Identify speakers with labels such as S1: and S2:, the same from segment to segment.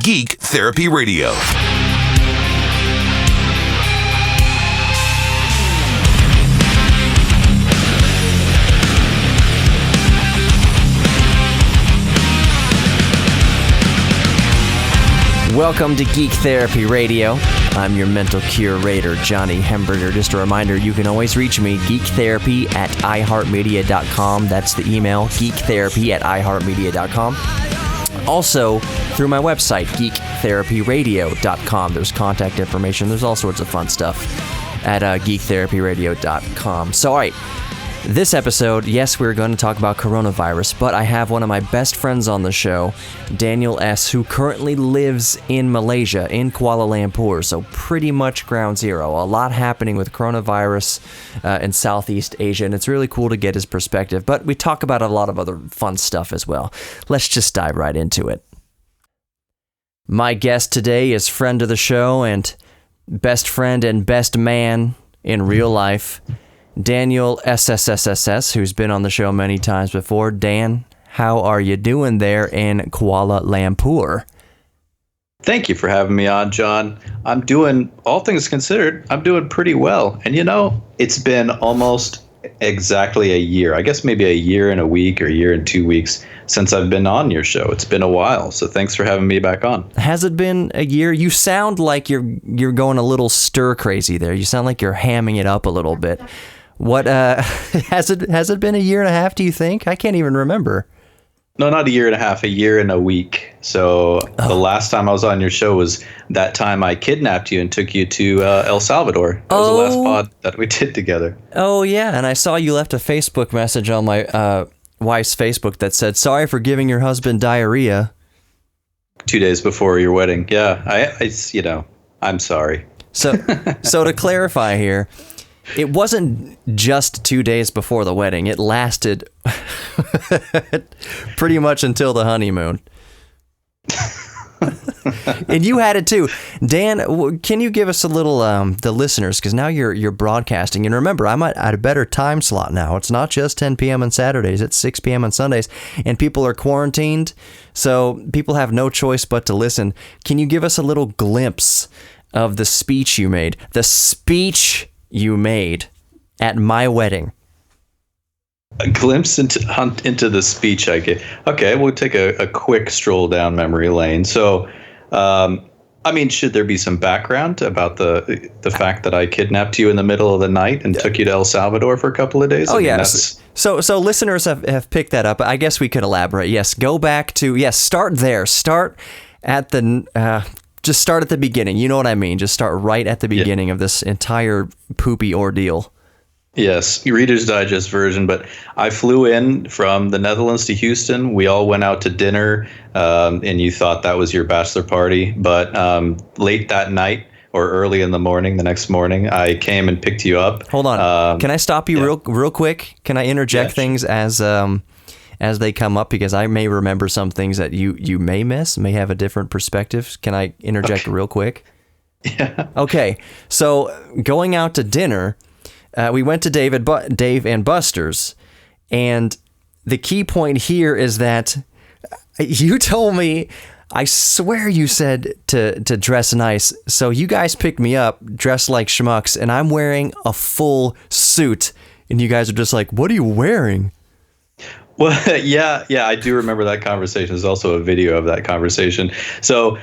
S1: Geek Therapy Radio.
S2: Welcome to Geek Therapy Radio. I'm your mental curator, Johnny Hemberger. Just a reminder, you can always reach me, geektherapy@iheartmedia.com. That's the email, geektherapy@iheartmedia.com. Also, through my website, geektherapyradio.com. There's contact information. There's all sorts of fun stuff at geektherapyradio.com. So, all right. This episode, yes, we're going to talk about coronavirus, but I have one of my best friends on the show, Daniel S., who currently lives in Malaysia, in Kuala Lumpur, so pretty much ground zero. A lot happening with coronavirus in Southeast Asia, and it's really cool to get his perspective, but we talk about a lot of other fun stuff as well. Let's just dive right into it. My guest today is friend of the show and best friend and best man in real life, Daniel Esesess, who's been on the show many times before. Dan, how are you doing there in Kuala Lumpur?
S3: Thank you for having me on, John. I'm doing, all things considered, I'm doing pretty well. And you know, it's been almost exactly a year. I guess maybe a year and a week or a year and 2 weeks since I've been on your show. It's been a while, so thanks for having me back on.
S2: Has it been a year? You sound like you're going a little stir crazy there. You sound like you're hamming it up a little bit. What has it been a year and a half, do you think? I can't even remember.
S3: No, not a year and a half, a year and a week. So The last time I was on your show was that time I kidnapped you and took you to El Salvador. That was the last pod that we did together.
S2: Oh, yeah, and I saw you left a Facebook message on my wife's Facebook that said, "Sorry for giving your husband diarrhea."
S3: 2 days before your wedding. Yeah, I'm sorry.
S2: So to clarify here, it wasn't just 2 days before the wedding. It lasted pretty much until the honeymoon. And you had it too. Dan, can you give us a little, the listeners, because now you're broadcasting. And remember, I'm at a better time slot now. It's not just 10 p.m. on Saturdays. It's 6 p.m. on Sundays. And people are quarantined, so people have no choice but to listen. Can you give us a little glimpse of the speech you made? The speech you made at my wedding.
S3: A glimpse into the speech I gave. Okay, we'll take a quick stroll down memory lane. So, should there be some background about the fact that I kidnapped you in the middle of the night and took you to El Salvador for a couple of days?
S2: Yes. So listeners have picked that up. I guess we could elaborate. Yes, go back to, start there. Start at the... Just start at the beginning. You know what I mean? Just start right at the beginning of this entire poopy ordeal.
S3: Yes, Reader's Digest version. But I flew in from the Netherlands to Houston. We all went out to dinner, and you thought that was your bachelor party. But late that night or early in the morning, the next morning, I came and picked you up.
S2: Hold on. Can I stop you real quick? Can I interject things as they come up, because I may remember some things that you may miss, may have a different perspective. Can I interject real quick?
S3: Yeah.
S2: Okay. So going out to dinner, we went to Dave and Buster's, and the key point here is that you told me, I swear you said to dress nice. So you guys picked me up dressed like schmucks, and I'm wearing a full suit, and you guys are just like, "What are you wearing?"
S3: Well, yeah, I do remember that conversation. There's also a video of that conversation. So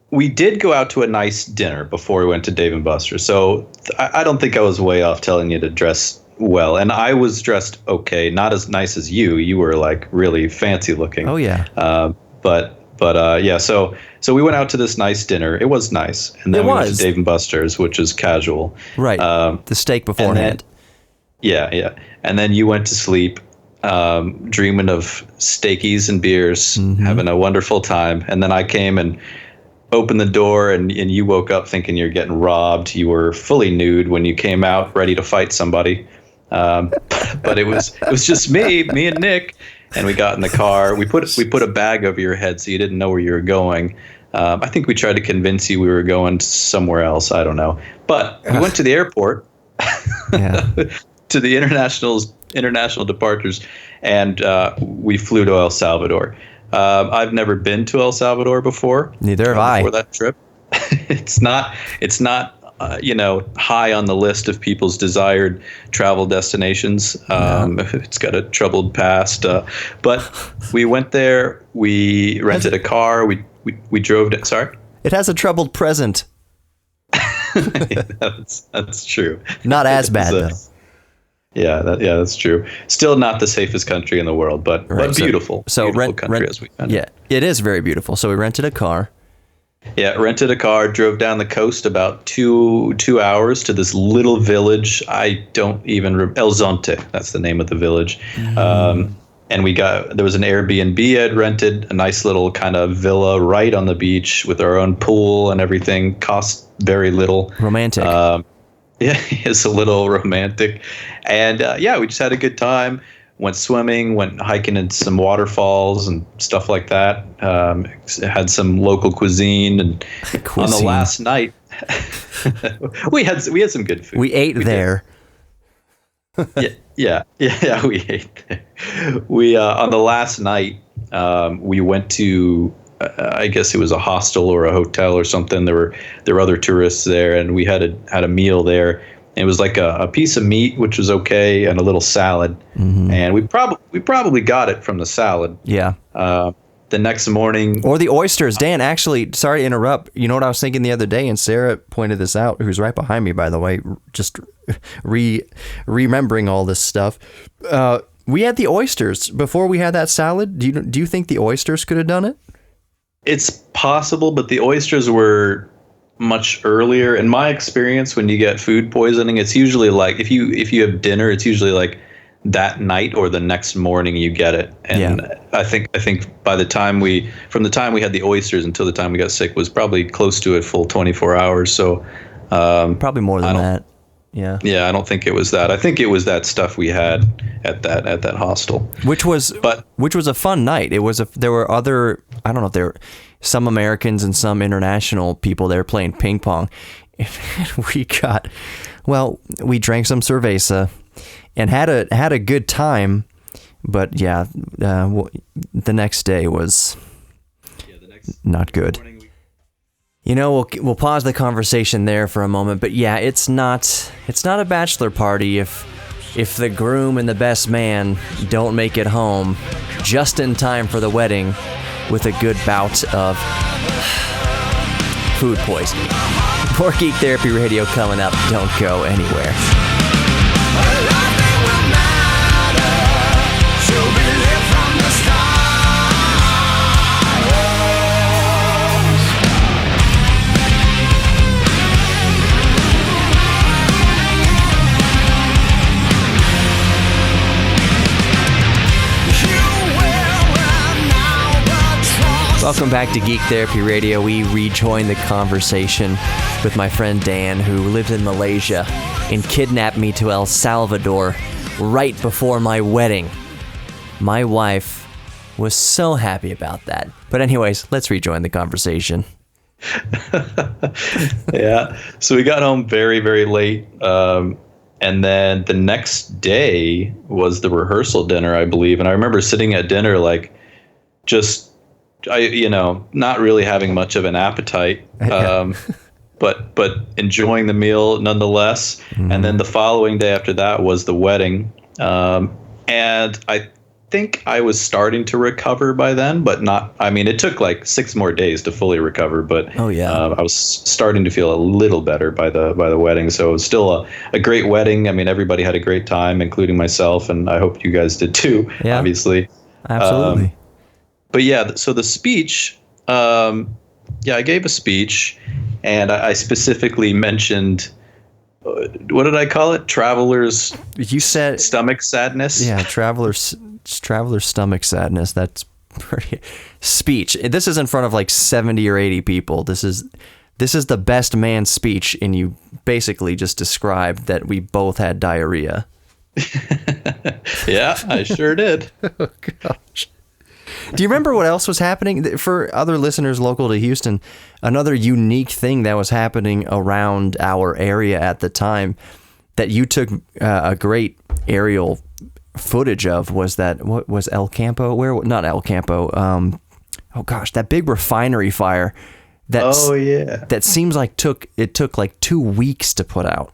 S3: we did go out to a nice dinner before we went to Dave & Buster's. So I don't think I was way off telling you to dress well. And I was dressed okay, not as nice as you. You were like really fancy looking.
S2: Oh, yeah.
S3: So we went out to this nice dinner. It was nice. And then we went to Dave & Buster's, which is casual.
S2: Right. The steak beforehand.
S3: Yeah. And then you went to sleep. Dreaming of steakies and beers, having a wonderful time. And then I came and opened the door, and you woke up thinking you're getting robbed. You were fully nude when you came out, ready to fight somebody. But it was just me and Nick, and we got in the car. We put a bag over your head so you didn't know where you were going. I think we tried to convince you we were going somewhere else. I don't know. But we went to the airport. To the international departures, and we flew to El Salvador. I've never been to El Salvador before.
S2: Neither have I.
S3: Before that trip, it's not high on the list of people's desired travel destinations. It's got a troubled past, but we went there. We rented a car. We drove to. Sorry,
S2: it has a troubled present.
S3: That's true.
S2: Not as bad though.
S3: Yeah, that's true. Still not the safest country in the world, but beautiful.
S2: So
S3: beautiful country as we found it.
S2: Yeah, it is very beautiful. So we rented a car.
S3: Yeah, rented a car, drove down the coast about two hours to this little village. I don't even El Zonte. That's the name of the village. And there was an Airbnb I'd rented, a nice little kind of villa right on the beach with our own pool and everything. Cost very little.
S2: Romantic.
S3: Yeah, it's a little romantic. And we just had a good time. Went swimming, went hiking in some waterfalls and stuff like that. Had some local cuisine, and on the last night, we had some good food.
S2: We ate there.
S3: Yeah, we ate there. We on the last night, we went to. I guess it was a hostel or a hotel or something. There were other tourists there, and we had a meal there. It was like a piece of meat, which was okay, and a little salad. Mm-hmm. And we probably got it from the salad.
S2: Yeah.
S3: The next morning,
S2: or the oysters. Dan, actually, sorry to interrupt. You know what I was thinking the other day, and Sarah pointed this out, who's right behind me, by the way. Just remembering all this stuff. We had the oysters before we had that salad. Do you think the oysters could have done it?
S3: It's possible, but the oysters were much earlier. In my experience, when you get food poisoning, it's usually like if you have dinner, it's usually like that night or the next morning you get it. And I think by the time from the time we had the oysters until the time we got sick was probably close to a full 24 hours. So
S2: probably more than that. Yeah. Yeah,
S3: I don't think it was that. I think it was that stuff we had at that hostel. Which was
S2: a fun night. There were other, I don't know if there were some Americans and some international people there playing ping pong. And we drank some cerveza and had a good time, but the next day was not good. You know, we'll pause the conversation there for a moment, but yeah, it's not a bachelor party if the groom and the best man don't make it home just in time for the wedding with a good bout of food poisoning. More Geek Therapy Radio coming up. Don't go anywhere. Welcome back to Geek Therapy Radio. We rejoin the conversation with my friend Dan, who lived in Malaysia and kidnapped me to El Salvador right before my wedding. My wife was so happy about that. But anyways, let's rejoin the conversation.
S3: Yeah. So we got home very, very late. And then the next day was the rehearsal dinner, I believe. And I remember sitting at dinner, like, not really having much of an appetite, but enjoying the meal nonetheless. Mm-hmm. And then the following day after that was the wedding. And I think I was starting to recover by then, but not, it took like 6 more days to fully recover, but I was starting to feel a little better by the wedding. So it was still a great wedding. Everybody had a great time, including myself. And I hope you guys did too, obviously.
S2: Absolutely.
S3: But yeah, so the speech, I gave a speech, and I specifically mentioned, what did I call it? Traveler's stomach sadness?
S2: Yeah, traveler's stomach sadness. That's pretty speech. This is in front of like 70 or 80 people. This is the best man speech, and you basically just described that we both had diarrhea.
S3: Yeah, I sure did.
S2: Oh, gosh. Do you remember what else was happening? For other listeners local to Houston, another unique thing that was happening around our area at the time that you took a great aerial footage of was that, what was El Campo? Not El Campo. oh gosh, that big refinery fire. That seems like took like 2 weeks to put out.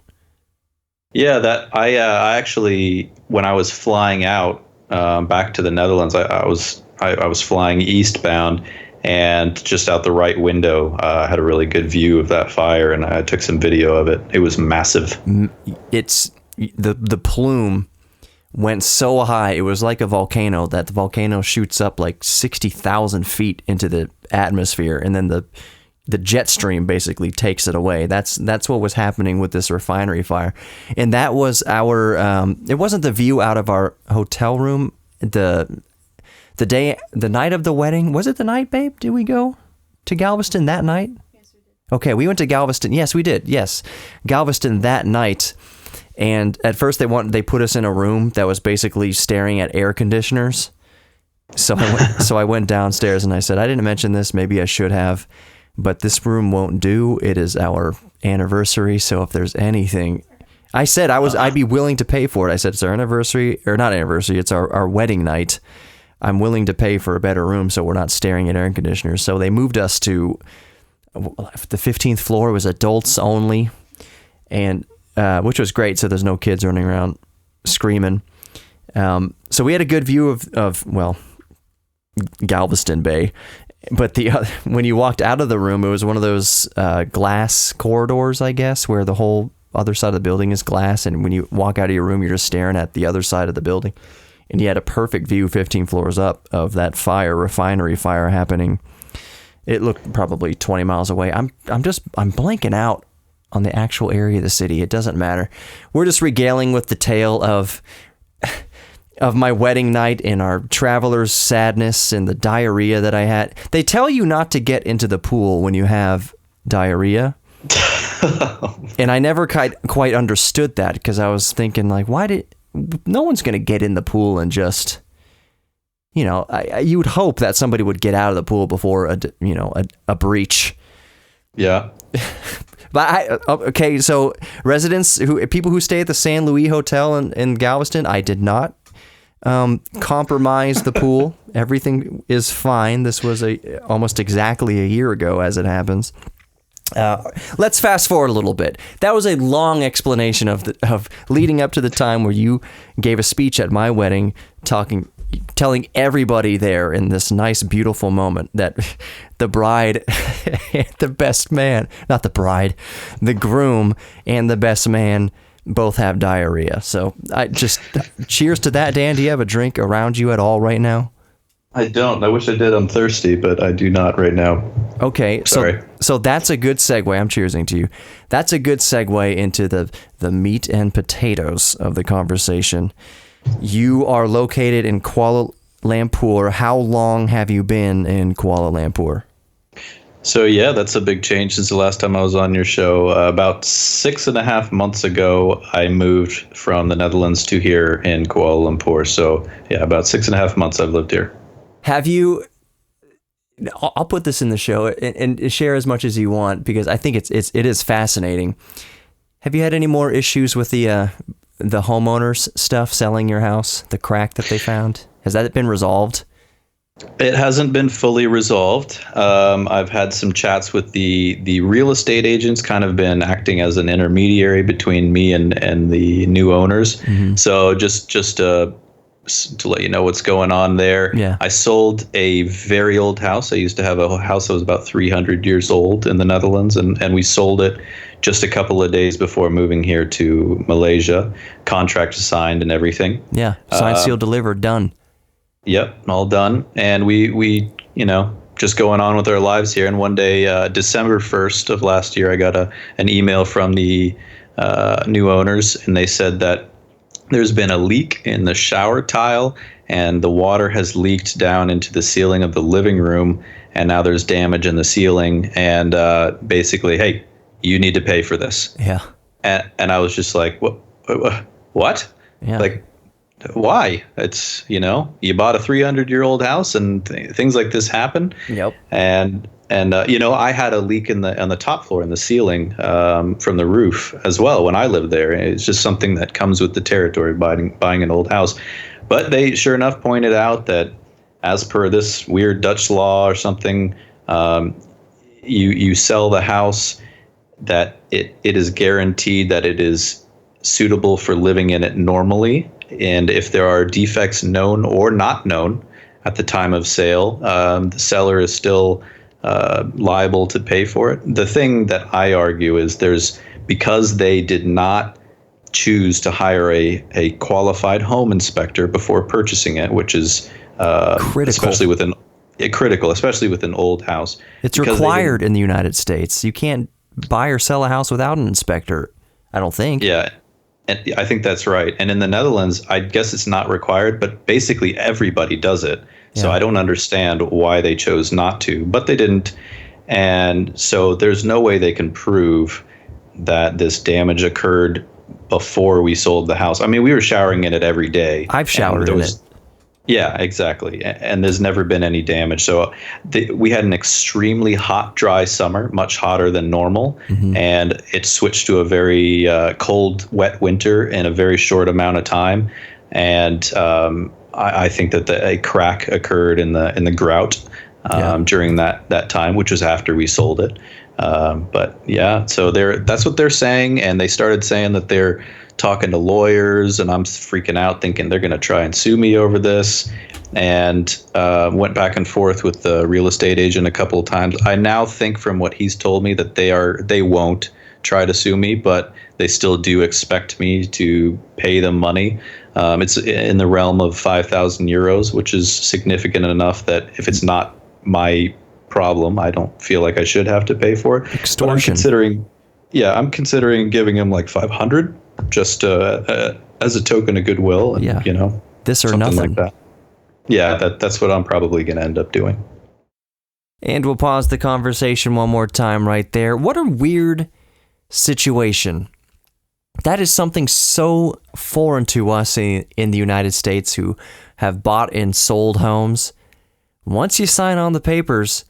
S3: Yeah, that I actually, when I was flying out back to the Netherlands, I was flying eastbound, and just out the right window, I had a really good view of that fire, and I took some video of it. It was massive.
S2: It's the plume went so high, it was like a volcano, that the volcano shoots up like 60,000 feet into the atmosphere, and then the jet stream basically takes it away. That's what was happening with this refinery fire. And that was our, it wasn't the view out of our hotel room, the night of the wedding. Was it the night, babe? Did we go to Galveston that night?
S4: Yes, we did.
S2: Okay, we went to Galveston. Yes, we did. Yes. Galveston that night. And at first they put us in a room that was basically staring at air conditioners. So I went downstairs and I said, I didn't mention this, maybe I should have, but this room won't do. It is our anniversary, so if there's anything, I said I'd be willing to pay for it. I said it's our anniversary, or not anniversary, it's our wedding night. I'm willing to pay for a better room so we're not staring at air conditioners. So they moved us to the 15th floor. It was adults only, and which was great. So there's no kids running around screaming. So we had a good view of Galveston Bay. But when you walked out of the room, it was one of those glass corridors, I guess, where the whole other side of the building is glass. And when you walk out of your room, you're just staring at the other side of the building. And you had a perfect view 15 floors up of that refinery fire happening. It looked probably 20 miles away. I'm blanking out on the actual area of the city. It doesn't matter. We're just regaling with the tale of my wedding night and our traveler's sadness and the diarrhea that I had. They tell you not to get into the pool when you have diarrhea. And I never quite understood that, because I was thinking, like, no one's going to get in the pool and just, you would hope that somebody would get out of the pool before a breach.
S3: Yeah.
S2: But okay, so people who stay at the San Luis Hotel in Galveston, I did not compromise the pool. Everything is fine. This was almost exactly a year ago, as it happens. Let's fast forward a little bit. That was a long explanation of leading up to the time where you gave a speech at my wedding, telling everybody there in this nice, beautiful moment that the bride and the best man, not the bride, the groom and the best man both have diarrhea. So cheers to that. Dan, do you have a drink around you at all right now?
S3: I don't. I wish I did. I'm thirsty, but I do not right now.
S2: Okay.
S3: Sorry. So
S2: that's a good segue. I'm cheersing to you. That's a good segue into the meat and potatoes of the conversation. You are located in Kuala Lumpur. How long have you been in Kuala Lumpur?
S3: So yeah, that's a big change since the last time I was on your show. About 6.5 months ago, I moved from the Netherlands to here in Kuala Lumpur. So yeah, about 6.5 months I've lived here.
S2: Have you? I'll put this in the show and share as much as you want, because I think it is fascinating. Have you had any more issues with the homeowners stuff selling your house, the crack that they found? Has that been resolved?
S3: It hasn't been fully resolved. I've had some chats with the real estate agents, kind of been acting as an intermediary between me and the new owners. Mm-hmm. So just to let you know what's going on there.
S2: Yeah.
S3: I sold a very old house. I used to have a house that was about 300 years old in the Netherlands, and we sold it just a couple of days before moving here to Malaysia. Contract signed and everything.
S2: Yeah, signed, sealed, delivered, done.
S3: Yep, all done. And we just going on with our lives here. And one day, December 1st of last year, I got an email from the new owners, and they said that there's been a leak in the shower tile, and the water has leaked down into the ceiling of the living room, and now there's damage in the ceiling, and basically, hey, you need to pay for this.
S2: Yeah.
S3: And I was just like, what? Yeah. Like, why? It's, you bought a 300-year-old house and things like this happen.
S2: Yep.
S3: And I had a leak on the top floor in the ceiling from the roof as well when I lived there. It's just something that comes with the territory, buying an old house. But they sure enough pointed out that as per this weird Dutch law or something, you sell the house that it is guaranteed that it is suitable for living in it normally. And if there are defects known or not known at the time of sale, the seller is still liable to pay for it. The thing that I argue is because they did not choose to hire a qualified home inspector before purchasing it, which is
S2: critical.
S3: especially with an old house.
S2: It's required in the United States. You can't buy or sell a house without an inspector, I don't think.
S3: Yeah, and I think that's right. And in the Netherlands, I guess it's not required, but basically everybody does it. Yeah. So I don't understand why they chose not to, but they didn't. And so there's no way they can prove that this damage occurred before we sold the house. I mean, we were showering in it every day.
S2: I've showered in it.
S3: Yeah, exactly. And there's never been any damage. So we had an extremely hot, dry summer, much hotter than normal. Mm-hmm. And it switched to a very cold, wet winter in a very short amount of time. And I think that a crack occurred in the grout during that time, which was after we sold it. But yeah, so that's what they're saying. And they started saying that they're talking to lawyers, and I'm freaking out thinking they're going to try and sue me over this, and went back and forth with the real estate agent a couple of times. I now think from what he's told me that they won't try to sue me, but they still do expect me to pay them money. It's in the realm of 5,000 euros, which is significant enough that if it's not my problem, I don't feel like I should have to pay for it.
S2: Extortion.
S3: I'm considering giving him like 500 just as a token of goodwill, and
S2: this or nothing
S3: like that. Yeah, that's what I'm probably going to end up doing.
S2: And we'll pause the conversation one more time right there. What a weird situation. That is something so foreign to us in the United States who have bought and sold homes. Once you sign on the papers,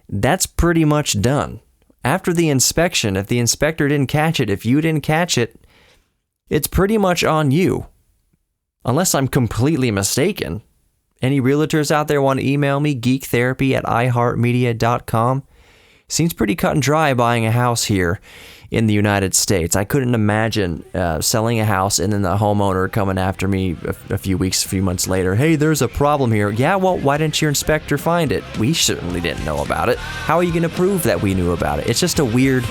S2: that's pretty much done. After the inspection, if the inspector didn't catch it, if you didn't catch it, it's pretty much on you. Unless I'm completely mistaken. Any realtors out there want to email me, geektherapy@iheartmedia.com. Seems pretty cut and dry buying a house here in the United States. I couldn't imagine selling a house and then the homeowner coming after me a few months later. Hey, there's a problem here. Yeah, well, why didn't your inspector find it? We certainly didn't know about it. How are you going to prove that we knew about it? It's just a weird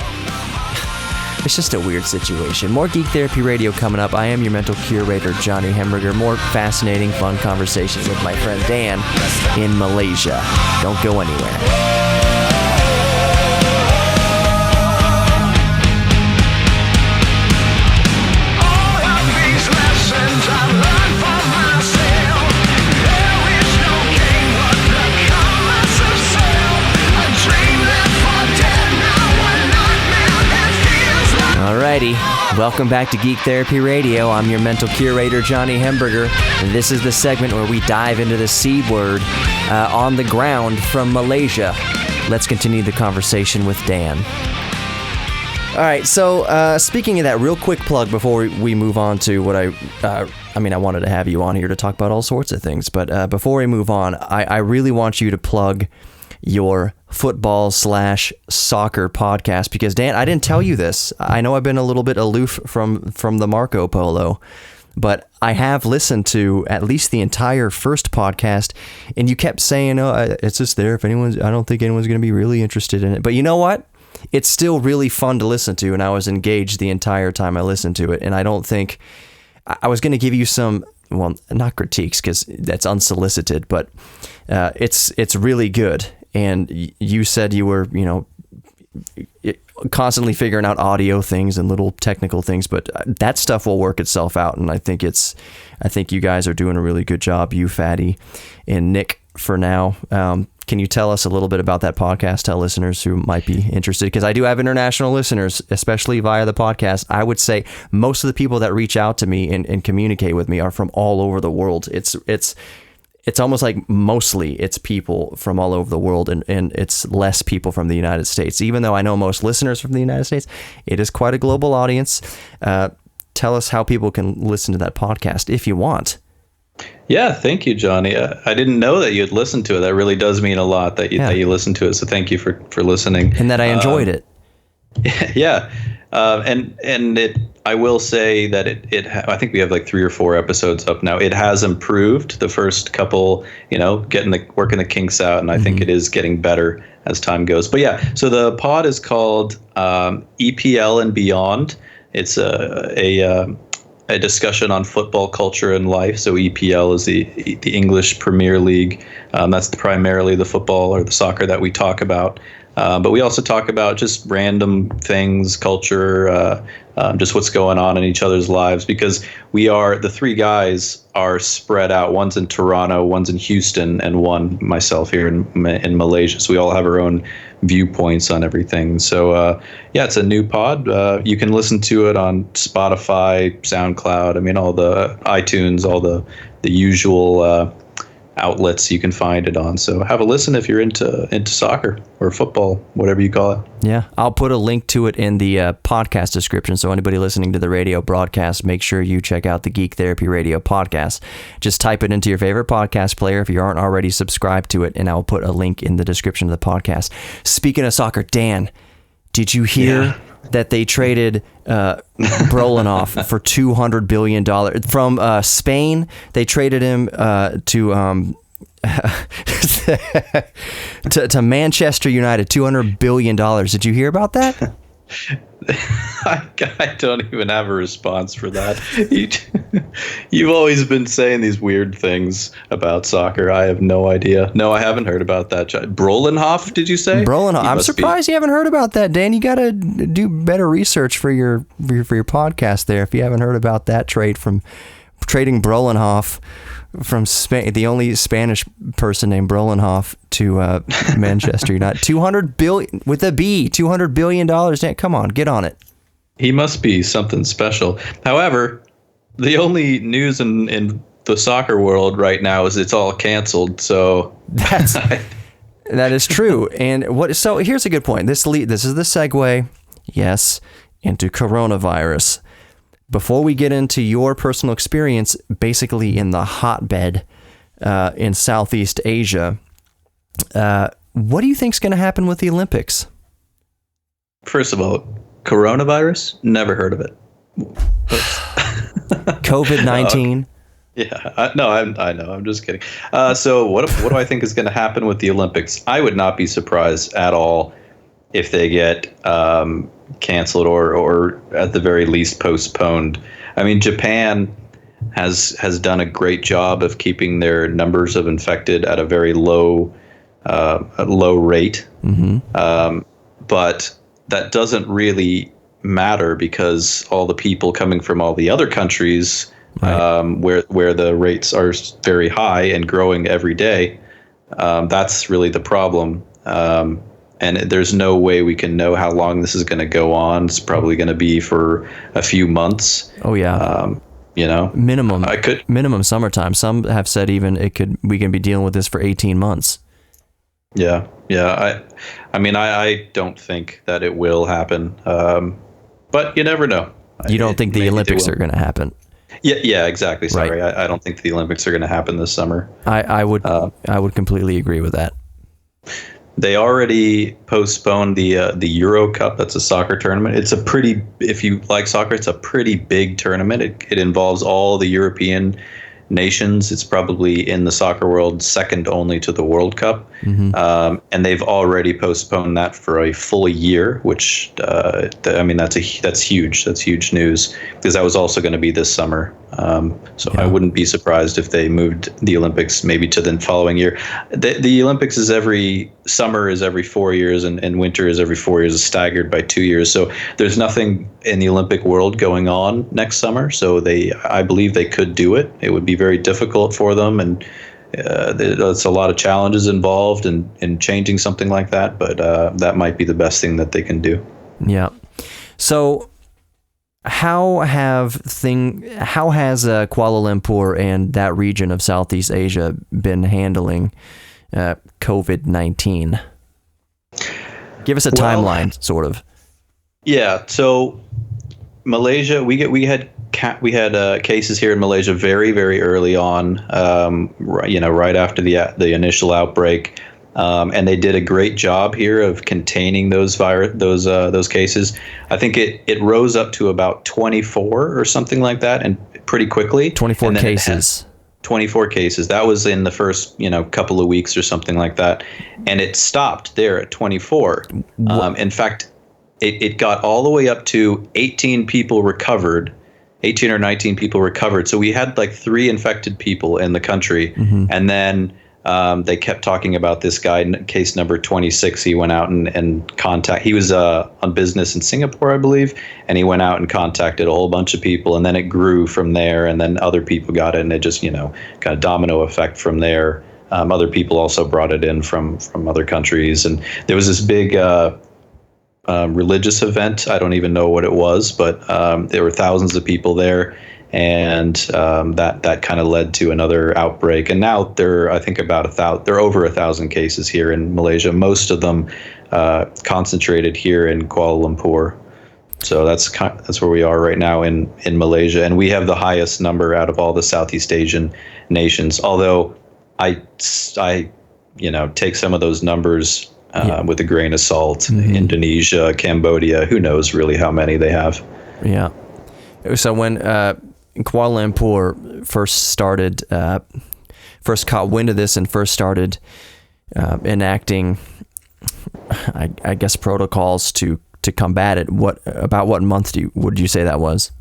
S2: situation. More Geek Therapy Radio coming up. I am your mental curator, Johnny Hemberger. More fascinating, fun conversations with my friend Dan in Malaysia. Don't go anywhere. Alrighty, welcome back to Geek Therapy Radio. I'm your mental curator, Johnny Hemberger, and this is the segment where we dive into the C word on the ground from Malaysia. Let's continue the conversation with Dan. Alright, so speaking of that, real quick plug before we move on to what I wanted to have you on here to talk about all sorts of things, but before we move on, I really want you to plug your football/soccer podcast, because Dan, I didn't tell you this. I know I've been a little bit aloof from the Marco Polo, but I have listened to at least the entire first podcast, and you kept saying, "Oh, it's just there if anyone's." I don't think anyone's going to be really interested in it. But you know what? It's still really fun to listen to, and I was engaged the entire time I listened to it. And I don't think I was going to give you some. Well, not critiques, because that's unsolicited, but it's really good. And you said you were, constantly figuring out audio things and little technical things, but that stuff will work itself out. And I think you guys are doing a really good job, you, Fatty, and Nick, for now. Can you tell us a little bit about that podcast? Tell listeners who might be interested, because I do have international listeners, especially via the podcast. I would say most of the people that reach out to me and communicate with me are from all over the world. It's almost like mostly it's people from all over the world, and it's less people from the United States. Even though I know most listeners from the United States, it is quite a global audience. Tell us how people can listen to that podcast if you want.
S3: Yeah, thank you, Johnny. I didn't know that you had listened to it. That really does mean a lot that you listened to it. So thank you for listening.
S2: And that I enjoyed it.
S3: Yeah, and it. I will say that I think we have like 3 or 4 episodes up now. It has improved the first couple, working the kinks out, and I think it is getting better as time goes. But yeah, so the pod is called EPL and Beyond. It's a discussion on football culture and life. So EPL is the English Premier League. That's primarily the football or the soccer that we talk about. But we also talk about just random things, culture, just what's going on in each other's lives, because the 3 guys are spread out. One's in Toronto, one's in Houston, and myself here in Malaysia. So we all have our own viewpoints on everything. So it's a new pod. You can listen to it on Spotify, SoundCloud. I mean, all the iTunes, all the usual outlets you can find it on. So have a listen if you're into soccer or football, whatever you call it.
S2: Yeah, I'll put a link to it in the podcast description. So anybody listening to the radio broadcast, make sure you check out the Geek Therapy Radio podcast. Just type it into your favorite podcast player if you aren't already subscribed to it, and I'll put a link in the description of the podcast. Speaking of soccer, Dan, did you hear that they traded Brolinoff for $200 billion from Spain? They traded him to Manchester United, $200 billion. Did you hear about that?
S3: I don't even have a response for that. You've always been saying these weird things about soccer. I have no idea. No, I haven't heard about that. Brolinoff, did you say?
S2: Brolinoff. I'm surprised you haven't heard about that, Dan. You got to do better research for your podcast there if you haven't heard about that trade from trading Brolinoff from Spain, the only Spanish person named Brolinoff, to Manchester United. $200 billion with a B. $200 billion. Dan, come on, get on it.
S3: He must be something special. However, the only news in the soccer world right now is it's all canceled. So
S2: that is true. And so here's a good point. This is the segue, yes, into coronavirus. Before we get into your personal experience, basically in the hotbed in Southeast Asia, what do you think is going to happen with the Olympics?
S3: First of all, coronavirus? Never heard of it.
S2: COVID-19?
S3: I know. I'm just kidding. So what do I think is going to happen with the Olympics? I would not be surprised at all if they get canceled or at the very least postponed. I mean, Japan has done a great job of keeping their numbers of infected at a very low rate. Mm-hmm. But that doesn't really matter because all the people coming from all the other countries, right, where the rates are very high and growing every day, that's really the problem. And there's no way we can know how long this is going to go on. It's probably going to be for a few months.
S2: Oh yeah. Minimum summertime. Some have said even we can be dealing with this for 18 months.
S3: Yeah. I mean, I don't think that it will happen. But you never know.
S2: You don't think the Olympics are going to happen?
S3: Yeah, exactly. Sorry,
S2: right.
S3: I don't think the Olympics are going to happen this summer.
S2: I would completely agree with that.
S3: They already postponed the Euro Cup. That's a soccer tournament. If you like soccer, it's a pretty big tournament. It involves all the European nations. It's probably in the soccer world second only to the World Cup. Mm-hmm. And they've already postponed that for a full year, which that's huge. That's huge news because that was also going to be this summer. I wouldn't be surprised if they moved the Olympics maybe to the following year. The Olympics summer is every 4 years and winter is every 4 years, is staggered by 2 years. So there's nothing in the Olympic world going on next summer. So I believe they could do it. It would be very difficult for them, and there's a lot of challenges involved in changing something like that. But that might be the best thing that they can do.
S2: Yeah. So how has Kuala Lumpur and that region of Southeast Asia been handling COVID-19? Give us a timeline, sort of.
S3: Yeah. So Malaysia, we had we had cases here in Malaysia very, very early on, right after the initial outbreak. And they did a great job here of containing those cases. I think it rose up to about 24 or something like that, and pretty quickly.
S2: 24 cases.
S3: 24 cases. That was in the first, couple of weeks or something like that, and it stopped there at 24. In fact, it got all the way up to 18 people recovered. 18 or 19 people recovered. So we had like 3 infected people in the country, and then. They kept talking about this guy, case number 26. He went out and he was on business in Singapore, I believe, and he went out and contacted a whole bunch of people, and then it grew from there, and then other people got it, and it just, kind of domino effect from there. Other people also brought it in from other countries, and there was this big religious event. I don't even know what it was, but there were thousands of people there. And that kind of led to another outbreak. And now there are, I think, there are over 1,000 cases here in Malaysia, most of them concentrated here in Kuala Lumpur. So that's where we are right now in Malaysia. And we have the highest number out of all the Southeast Asian nations. Although I take some of those numbers with a grain of salt. Indonesia, Cambodia, who knows really how many they have. Yeah.
S2: So when Kuala Lumpur first caught wind of this and first started enacting, I guess, protocols to combat it, about what month would you say that was?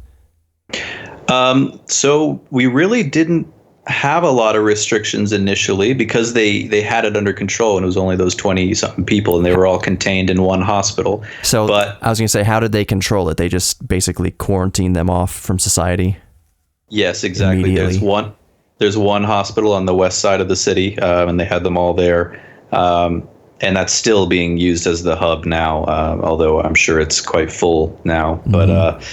S3: So we really didn't have a lot of restrictions initially because they had it under control, and it was only those 20-something people, and they were all contained in one hospital.
S2: So I was going to say, how did they control it? They just basically quarantined them off from society?
S3: Yes, exactly. There's one hospital on the west side of the city, and they had them all there. And that's still being used as the hub now, although I'm sure it's quite full now. But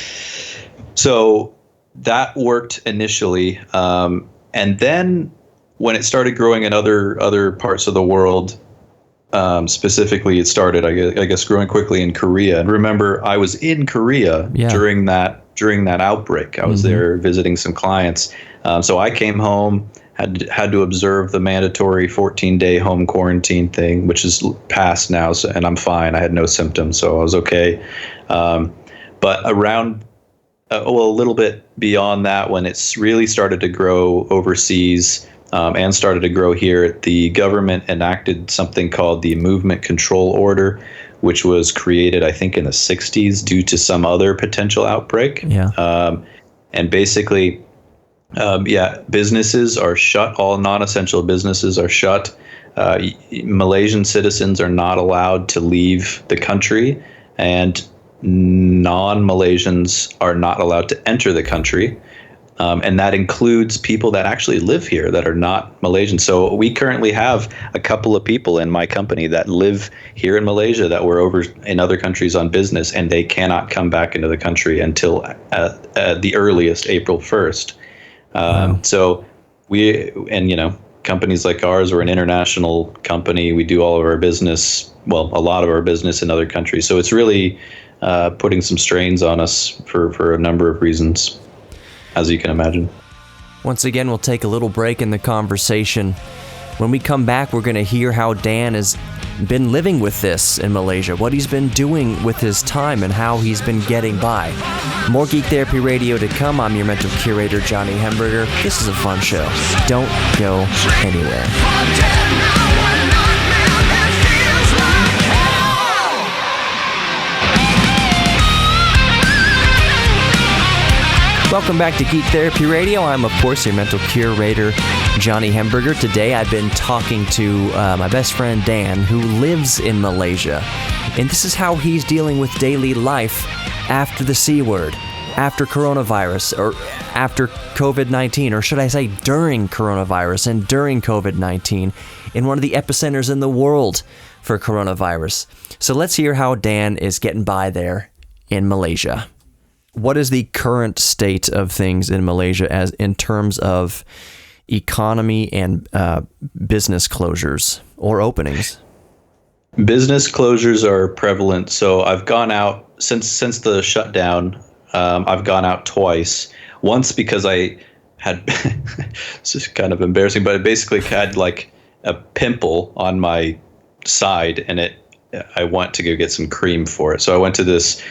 S3: so that worked initially. And then when it started growing in other parts of the world, specifically it started, I guess, growing quickly in Korea. And remember, I was in Korea during that outbreak. I was there visiting some clients. So I came home, had to observe the mandatory 14-day home quarantine thing, which is passed now, and I'm fine. I had no symptoms, so I was okay. But around a little bit beyond that, when it's really started to grow overseas and started to grow here, the government enacted something called the Movement Control Order, which was created, I think, in the 60s due to some other potential outbreak. And basically, businesses are shut. All non-essential businesses are shut. Malaysian citizens are not allowed to leave the country, and non-Malaysians are not allowed to enter the country. And that includes people that actually live here that are not Malaysian. So we currently have a couple of people in my company that live here in Malaysia that were over in other countries on business, and they cannot come back into the country until the earliest April 1st. Wow. So companies like ours, we're an international company. We do all of our business, a lot of our business in other countries. So it's really putting some strains on us for a number of reasons, as you can imagine.
S2: Once again, we'll take a little break in the conversation. When we come back, we're going to hear how Dan has been living with this in Malaysia, what he's been doing with his time, and how he's been getting by. More Geek Therapy Radio to come. I'm your mental curator, Johnny Hemberger. This is a fun show. Don't go anywhere. Welcome back to Geek Therapy Radio. I'm, of course, your mental curator, Johnny Hemberger. Today, I've been talking to my best friend, Dan, who lives in Malaysia. And this is how he's dealing with daily life after the C word, after coronavirus, or after COVID-19, or should I say during coronavirus and during COVID-19, in one of the epicenters in the world for coronavirus. So let's hear how Dan is getting by there in Malaysia. What is the current state of things in Malaysia as in terms of economy and business closures or openings?
S3: Business closures are prevalent. So I've gone out since the shutdown. I've gone out twice. once because I had it's just kind of embarrassing, but I basically had like a pimple on my side, and I want to go get some cream for it. So I went to this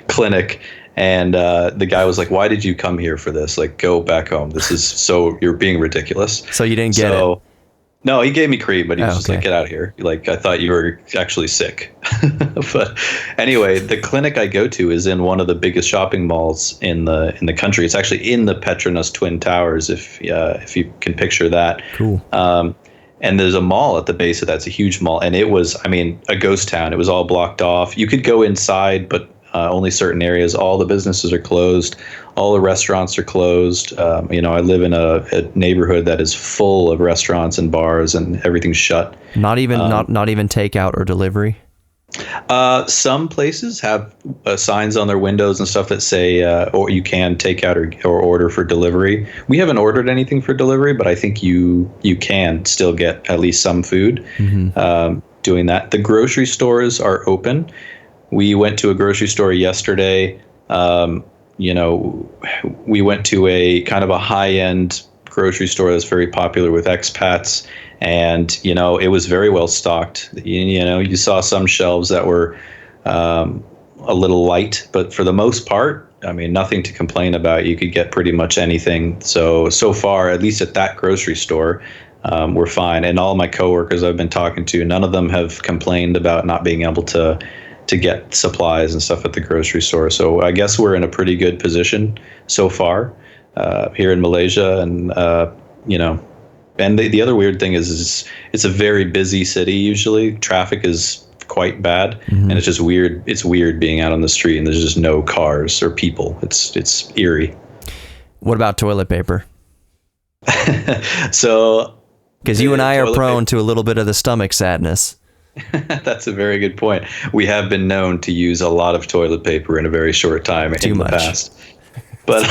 S3: clinic, and the guy was like, "Why did you come here for this? Like, go back home. You're being ridiculous."
S2: So you didn't get it?
S3: No, he gave me cream, but he was just like, "Get out of here." Like, I thought you were actually sick. But anyway, the clinic I go to is in one of the biggest shopping malls in the country. It's actually in the Petronas Twin Towers, if you can picture that.
S2: Cool.
S3: And there's a mall at the base of that. It's a huge mall, and it was, I mean, a ghost town. It was all blocked off. You could go inside, but only certain areas. All the businesses are closed. All the restaurants are closed. I live in a neighborhood that is full of restaurants and bars, and everything's shut.
S2: Not even not even takeout or delivery.
S3: Some places have signs on their windows and stuff that say, or you can take out or order for delivery. We haven't ordered anything for delivery, but I think you can still get at least some food. Doing that. The grocery stores are open. We went to a grocery store yesterday. We went to a kind of a high-end grocery store that's very popular with expats, and it was very well stocked. You saw some shelves that were a little light, but for the most part, I mean, nothing to complain about. You could get pretty much anything. So far, at least at that grocery store, we're fine. And all my coworkers I've been talking to, none of them have complained about not being able to get supplies and stuff at the grocery store. So I guess we're in a pretty good position so far here in Malaysia. And, and the other weird thing is it's a very busy city usually. Traffic is quite bad, and it's just weird. It's weird being out on the street and there's just no cars or people. It's eerie.
S2: What about toilet paper?
S3: So...
S2: Because you and I are prone to a little bit of the stomach sadness.
S3: That's a very good point. We have been known to use a lot of toilet paper in a very short time in the past. But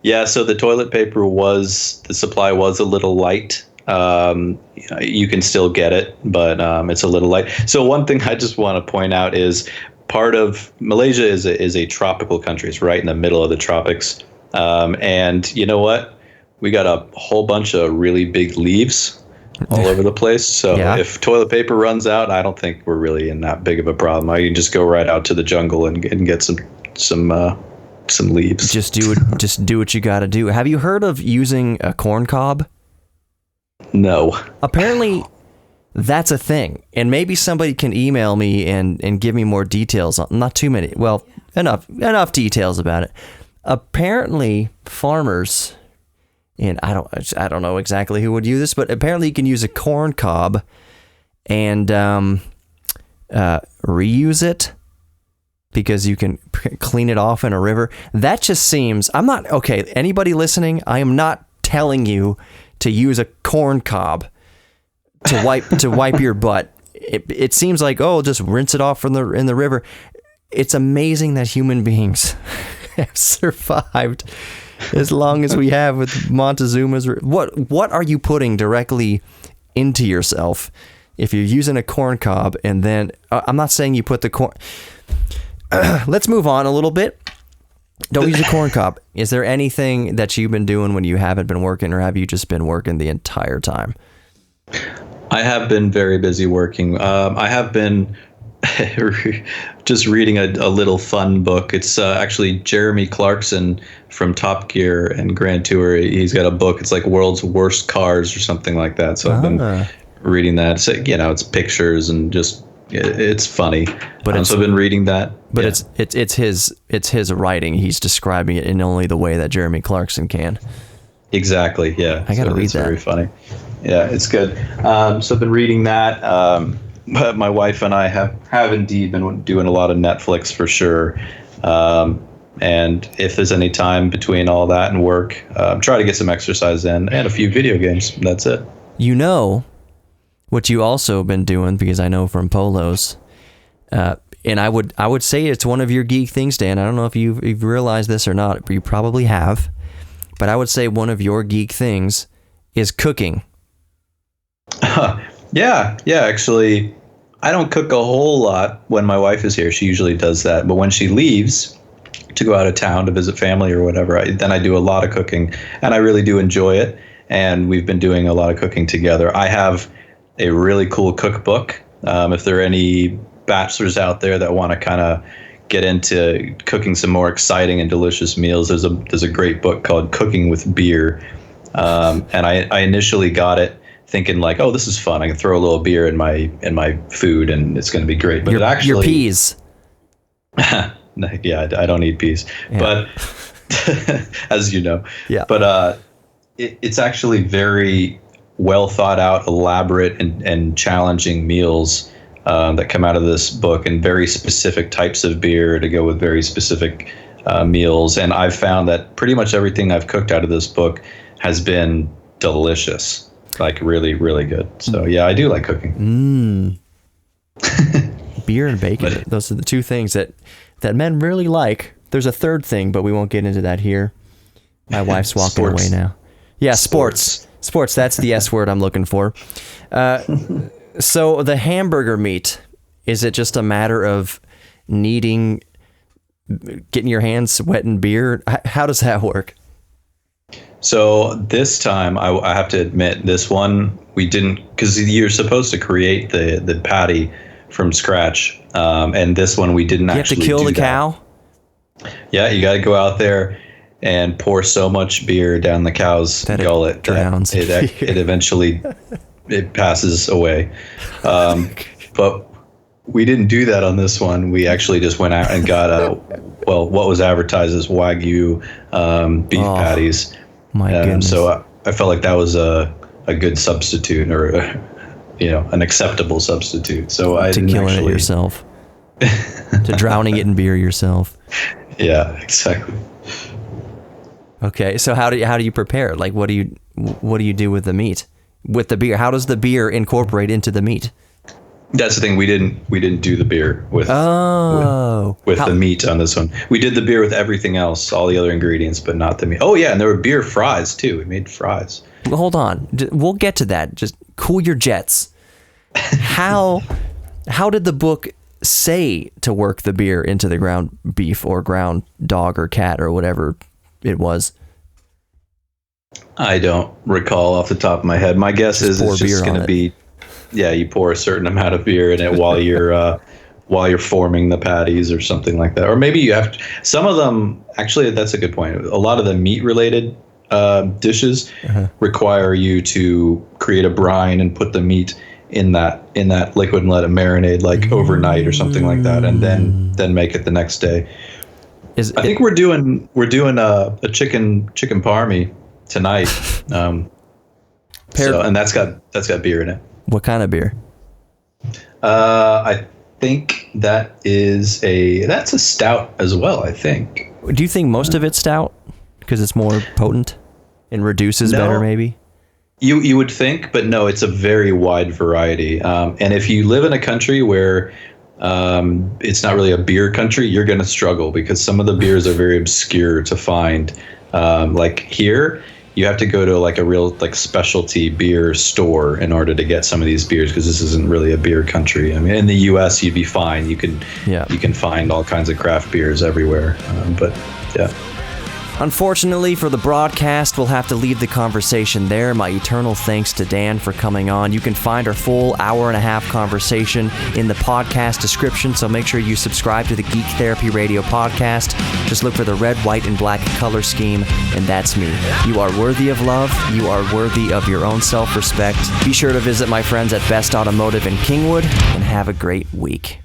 S3: yeah, so the toilet paper the supply was a little light. You can still get it, but it's a little light. So one thing I just want to point out is part of Malaysia is a tropical country. It's right in the middle of the tropics. And you know what? We got a whole bunch of really big leaves all over the place. So if toilet paper runs out, I don't think we're really in that big of a problem. I can just go right out to the jungle and get some leaves.
S2: Just do what you got to do. Have you heard of using a corn cob?
S3: No.
S2: Apparently, that's a thing. And maybe somebody can email me and give me more details. Not too many. Well, enough details about it. Apparently, farmers... And I don't know exactly who would use this, but apparently you can use a corn cob and reuse it because you can clean it off in a river. That just seems... anybody listening, I am not telling you to use a corn cob to wipe your butt. It seems like, just rinse it off in the river. It's amazing that human beings have survived as long as we have with Montezuma's. What are you putting directly into yourself if you're using a corn cob? And then I'm not saying you put the corn. Let's move on a little bit. Don't use a corn cob. Is there anything that you've been doing when you haven't been working, or have you just been working the entire time?
S3: I have been very busy working. I have been just reading a little fun book. It's actually Jeremy Clarkson from Top Gear and Grand Tour. He's got a book. It's like World's Worst Cars or something like that. So I've been reading that. So, it's pictures and just it's funny. But so I've been reading that.
S2: But it's his writing. He's describing it in only the way that Jeremy Clarkson can.
S3: Exactly. Yeah.
S2: I gotta read
S3: it's
S2: that.
S3: Very funny. Yeah, it's good. So I've been reading that. But my wife and I have indeed been doing a lot of Netflix for sure. And if there's any time between all that and work, try to get some exercise in and a few video games. That's it.
S2: What you also been doing, because I know from Polos, and I would say it's one of your geek things, Dan. I don't know if you've realized this or not, but you probably have. But I would say one of your geek things is cooking.
S3: Yeah. Actually, I don't cook a whole lot when my wife is here. She usually does that. But when she leaves, to go out of town to visit family or whatever, then I do a lot of cooking, and I really do enjoy it. And we've been doing a lot of cooking together. I have a really cool cookbook. If there are any bachelors out there that want to kind of get into cooking some more exciting and delicious meals, there's a great book called Cooking with Beer. And I initially got it thinking like, oh, this is fun. I can throw a little beer in my food and it's going to be great. But
S2: your peas.
S3: Yeah, I don't eat peas, but as you know, but it's actually very well thought out, elaborate, and challenging meals that come out of this book, and very specific types of beer to go with very specific meals. And I've found that pretty much everything I've cooked out of this book has been delicious, like really, really good. So yeah, I do like cooking.
S2: Beer and bacon. Those are the two things that men really like. There's a third thing, but we won't get into that here. My wife's walking away now. Yeah, sports. That's the S word I'm looking for. So the hamburger meat, is it just a matter of getting your hands wet in beer? How does that work?
S3: So this time, I have to admit, this one we didn't, because you're supposed to create the patty from scratch, and this one we didn't actually do.
S2: You have to kill the cow?
S3: Yeah, you got to go out there and pour so much beer down the cow's gullet
S2: drowns.
S3: That it eventually passes away. But we didn't do that on this one. We actually just went out and got what was advertised as Wagyu beef patties.
S2: My goodness.
S3: So I felt like that was a good substitute, or an acceptable substitute. So I didn't
S2: killing it yourself, to drowning it in beer yourself.
S3: Yeah, exactly.
S2: Okay, so how do you prepare it? Like, what do you do with the meat? With the beer, how does the beer incorporate into the meat?
S3: That's the thing. We didn't do the beer with the meat on this one. We did the beer with everything else, all the other ingredients, but not the meat. Oh yeah, and there were beer fries too. We made fries.
S2: Well, hold on, we'll get to that. Just cool your jets. How did the book say to work the beer into the ground beef or ground dog or cat or whatever it was?
S3: I don't recall off the top of my head. My guess is it's just going to be, you pour a certain amount of beer in it while you're forming the patties or something like that. Or maybe you have some of them. Actually, that's a good point. A lot of the meat related dishes require you to create a brine and put the meat in that liquid and let it marinate like overnight or something like that, and then make it the next day. I think we're doing a chicken parmy tonight. And that's got beer in it.
S2: What kind of beer?
S3: I think that's a stout as well, I think.
S2: Do you think most of it's stout because it's more potent and reduces better maybe?
S3: You would think, but no, it's a very wide variety. And if you live in a country where it's not really a beer country, you're going to struggle because some of the beers are very obscure to find. Like here, you have to go to like a real like specialty beer store in order to get some of these beers, because this isn't really a beer country. I mean, in the U.S., you'd be fine. You can find all kinds of craft beers everywhere. But yeah.
S2: Unfortunately for the broadcast, we'll have to leave the conversation there. My eternal thanks to Dan for coming on. You can find our full hour-and-a-half conversation in the podcast description, so make sure you subscribe to the Geek Therapy Radio podcast. Just look for the red, white, and black color scheme, and that's me. You are worthy of love. You are worthy of your own self-respect. Be sure to visit my friends at Best Automotive in Kingwood, and have a great week.